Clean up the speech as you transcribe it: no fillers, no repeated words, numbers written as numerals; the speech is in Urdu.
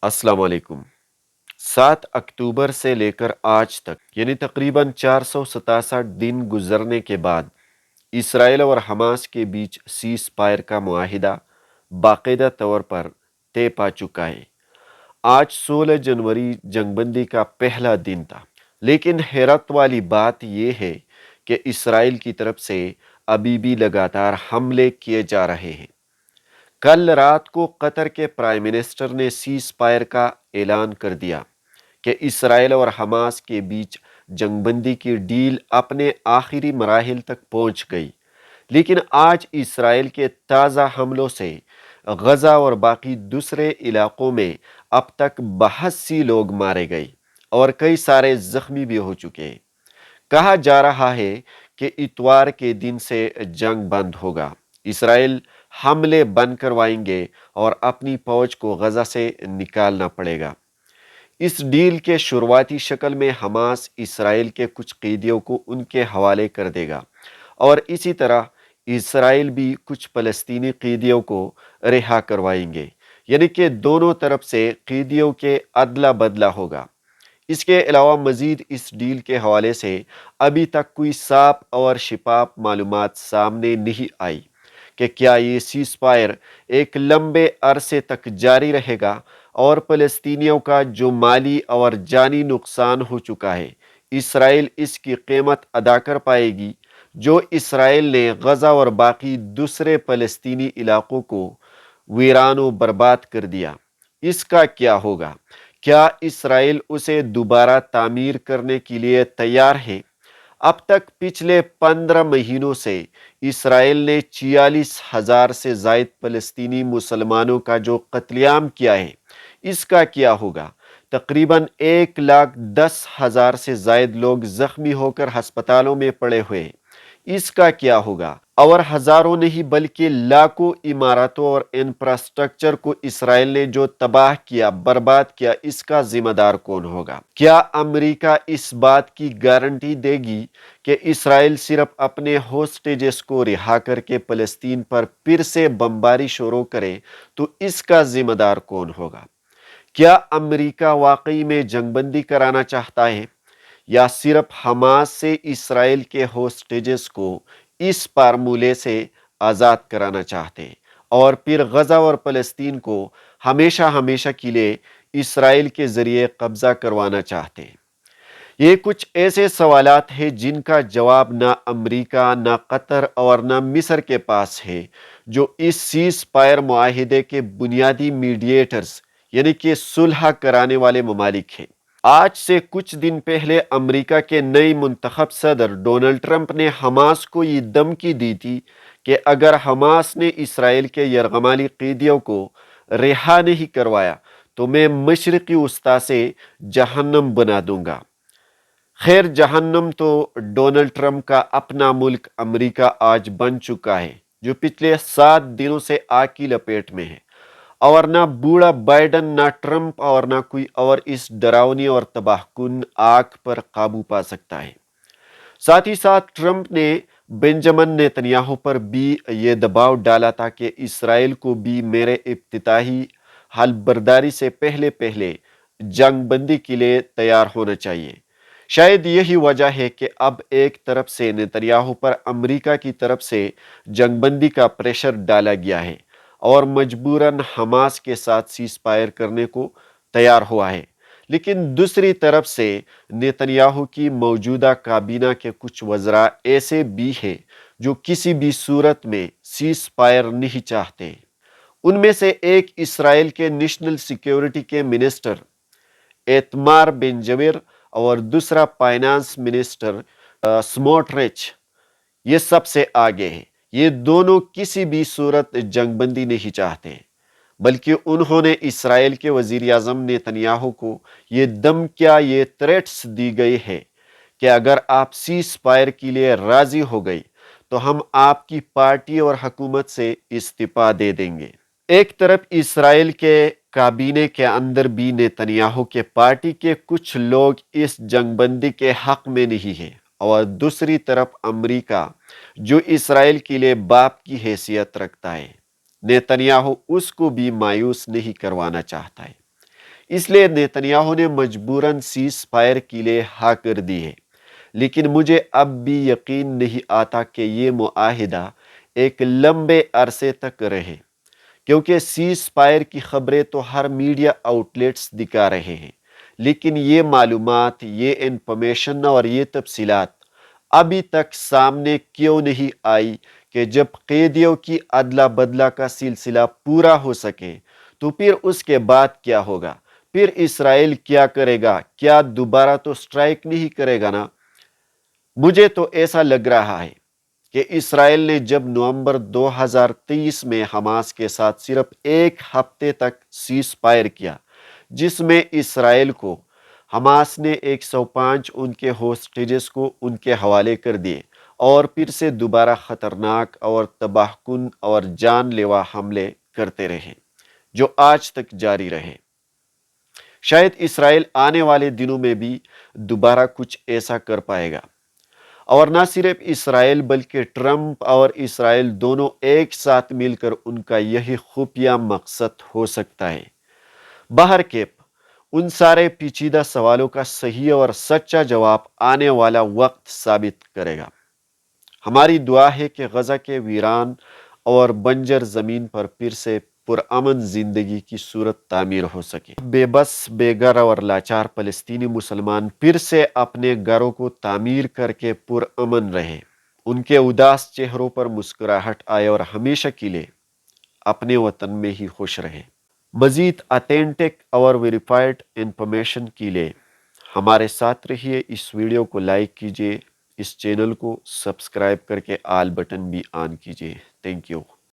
السلام علیکم۔ 7 اکتوبر سے لے کر آج تک یعنی تقریباً 467 دن گزرنے کے بعد اسرائیل اور حماس کے بیچ سیز فائر کا معاہدہ باقاعدہ طور پر طے پا چکا ہے۔ آج 16 جنوری جنگ بندی کا پہلا دن تھا، لیکن حیرت والی بات یہ ہے کہ اسرائیل کی طرف سے ابھی بھی لگاتار حملے کیے جا رہے ہیں۔ کل رات کو قطر کے پرائم منسٹر نے سیز فائر کا اعلان کر دیا کہ اسرائیل اور حماس کے بیچ جنگ بندی کی ڈیل اپنے آخری مراحل تک پہنچ گئی، لیکن آج اسرائیل کے تازہ حملوں سے غزہ اور باقی دوسرے علاقوں میں اب تک بہت سی لوگ مارے گئے اور کئی سارے زخمی بھی ہو چکے ہیں۔ کہا جا رہا ہے کہ اتوار کے دن سے جنگ بند ہوگا، اسرائیل حملے بند کروائیں گے اور اپنی فوج کو غزہ سے نکالنا پڑے گا۔ اس ڈیل کے شروعاتی شکل میں حماس اسرائیل کے کچھ قیدیوں کو ان کے حوالے کر دے گا اور اسی طرح اسرائیل بھی کچھ فلسطینی قیدیوں کو رہا کروائیں گے، یعنی کہ دونوں طرف سے قیدیوں کے ادلا بدلہ ہوگا۔ اس کے علاوہ مزید اس ڈیل کے حوالے سے ابھی تک کوئی صاف اور شفاف معلومات سامنے نہیں آئی کہ کیا یہ سیز فائر ایک لمبے عرصے تک جاری رہے گا اور فلسطینیوں کا جو مالی اور جانی نقصان ہو چکا ہے، اسرائیل اس کی قیمت ادا کر پائے گی، جو اسرائیل نے غزہ اور باقی دوسرے فلسطینی علاقوں کو ویران و برباد کر دیا۔ اس کا کیا ہوگا؟ کیا اسرائیل اسے دوبارہ تعمیر کرنے کے لیے تیار ہے؟ اب تک پچھلے 15 مہینوں سے اسرائیل نے 46,000 سے زائد فلسطینی مسلمانوں کا جو قتل عام کیا ہے، اس کا کیا ہوگا؟ تقریباً 1,10,000 سے زائد لوگ زخمی ہو کر ہسپتالوں میں پڑے ہوئے، اس کا کیا ہوگا؟ اور ہزاروں نہیں بلکہ لاکھوں عمارتوں اور انفراسٹرکچر کو اسرائیل نے جو تباہ کیا، برباد کیا، اس کا ذمہ دار کون ہوگا؟ کیا امریکہ اس بات کی گارنٹی دے گی کہ اسرائیل صرف اپنے ہوسٹیجز کو رہا کر کے فلسطین پر پھر سے بمباری شروع کرے تو اس کا ذمہ دار کون ہوگا؟ کیا امریکہ واقعی میں جنگ بندی کرانا چاہتا ہے یا صرف حماس سے اسرائیل کے ہوسٹیجز کو اس فارمولے سے آزاد کرانا چاہتے ہیں اور پھر غزہ اور فلسطین کو ہمیشہ ہمیشہ کے لیے اسرائیل کے ذریعے قبضہ کروانا چاہتے ہیں؟ یہ کچھ ایسے سوالات ہیں جن کا جواب نہ امریکہ، نہ قطر اور نہ مصر کے پاس ہے، جو اس سیز فائر معاہدے کے بنیادی میڈیٹرز یعنی کہ صلح کرانے والے ممالک ہیں۔ آج سے کچھ دن پہلے امریکہ کے نئے منتخب صدر ڈونلڈ ٹرمپ نے حماس کو یہ دھمکی دی تھی کہ اگر حماس نے اسرائیل کے یرغمالی قیدیوں کو رہا نہیں کروایا تو میں مشرقی وسطی سے جہنم بنا دوں گا۔ خیر، جہنم تو ڈونلڈ ٹرمپ کا اپنا ملک امریکہ آج بن چکا ہے، جو پچھلے 7 دنوں سے آگ کی لپیٹ میں ہے، اور نہ بوڑھا بائیڈن، نہ ٹرمپ اور نہ کوئی اور اس ڈراؤنی اور تباہ کن آگ پر قابو پا سکتا ہے۔ ساتھ ہی ساتھ ٹرمپ نے بنجمن نیتنیاہو پر بھی یہ دباؤ ڈالا تھا کہ اسرائیل کو بھی میرے افتتاحی حلف برداری سے پہلے جنگ بندی کے لیے تیار ہونا چاہیے۔ شاید یہی وجہ ہے کہ اب ایک طرف سے نیتنیاہو پر امریکہ کی طرف سے جنگ بندی کا پریشر ڈالا گیا ہے اور مجبوراً حماس کے ساتھ سیز فائر کرنے کو تیار ہوا ہے، لیکن دوسری طرف سے نیتنیاہو کی موجودہ کابینہ کے کچھ وزراء ایسے بھی ہیں جو کسی بھی صورت میں سیز فائر نہیں چاہتے۔ ان میں سے ایک اسرائیل کے نیشنل سیکیورٹی کے منسٹر ایتمار بن جویر اور دوسرا فائنانس منسٹر سموٹرچ، یہ سب سے آگے ہیں۔ یہ دونوں کسی بھی صورت جنگ بندی نہیں چاہتے، بلکہ انہوں نے اسرائیل کے وزیر اعظم نیتنیاہو کو یہ دھمکیاں، یہ تھریٹس دی گئی ہے کہ اگر آپ سیز فائر کے لیے راضی ہو گئی تو ہم آپ کی پارٹی اور حکومت سے استعفیٰ دے دیں گے۔ ایک طرف اسرائیل کے کابینہ کے اندر بھی نیتنیاہو کے پارٹی کے کچھ لوگ اس جنگ بندی کے حق میں نہیں ہیں، اور دوسری طرف امریکہ جو اسرائیل کے لیے باپ کی حیثیت رکھتا ہے، نیتنیاہو اس کو بھی مایوس نہیں کروانا چاہتا ہے۔ اس لیے نیتنیاہو نے مجبوراً سیز فائر کے لیے ہاں کر دی ہے، لیکن مجھے اب بھی یقین نہیں آتا کہ یہ معاہدہ ایک لمبے عرصے تک رہے، کیونکہ سیز فائر کی خبریں تو ہر میڈیا آؤٹلیٹس دکھا رہے ہیں، لیکن یہ معلومات، یہ انفارمیشن اور یہ تفصیلات ابھی تک سامنے کیوں نہیں آئی کہ جب قیدیوں کی ادلا بدلا کا سلسلہ پورا ہو سکے تو پھر اس کے بعد کیا ہوگا؟ پھر اسرائیل کیا کرے گا؟ کیا دوبارہ تو سٹرائک نہیں کرے گا نا؟ مجھے تو ایسا لگ رہا ہے کہ اسرائیل نے جب نومبر 2023 میں حماس کے ساتھ صرف ایک ہفتے تک سیز فائر کیا، جس میں اسرائیل کو حماس نے 105 ان کے ہوسٹیجز کو ان کے حوالے کر دیے اور پھر سے دوبارہ خطرناک اور تباہ کن اور جان لیوا حملے کرتے رہے جو آج تک جاری رہے، شاید اسرائیل آنے والے دنوں میں بھی دوبارہ کچھ ایسا کر پائے گا۔ اور نہ صرف اسرائیل بلکہ ٹرمپ اور اسرائیل دونوں ایک ساتھ مل کر ان کا یہی خفیہ مقصد ہو سکتا ہے۔ بہرکیف ان سارے پیچیدہ سوالوں کا صحیح اور سچا جواب آنے والا وقت ثابت کرے گا۔ ہماری دعا ہے کہ غزہ کے ویران اور بنجر زمین پر پھر سے پرامن زندگی کی صورت تعمیر ہو سکے، بے بس، بے گھر اور لاچار فلسطینی مسلمان پھر سے اپنے گھروں کو تعمیر کر کے پرامن رہے، ان کے اداس چہروں پر مسکراہٹ آئے اور ہمیشہ کے لیے اپنے وطن میں ہی خوش رہے۔ مزید اتھینٹک اور ویریفائڈ انفارمیشن کے لیے ہمارے ساتھ رہیے، اس ویڈیو کو لائک کیجیے، اس چینل کو سبسکرائب کر کے آل بٹن بھی آن کیجیے۔ Thank you.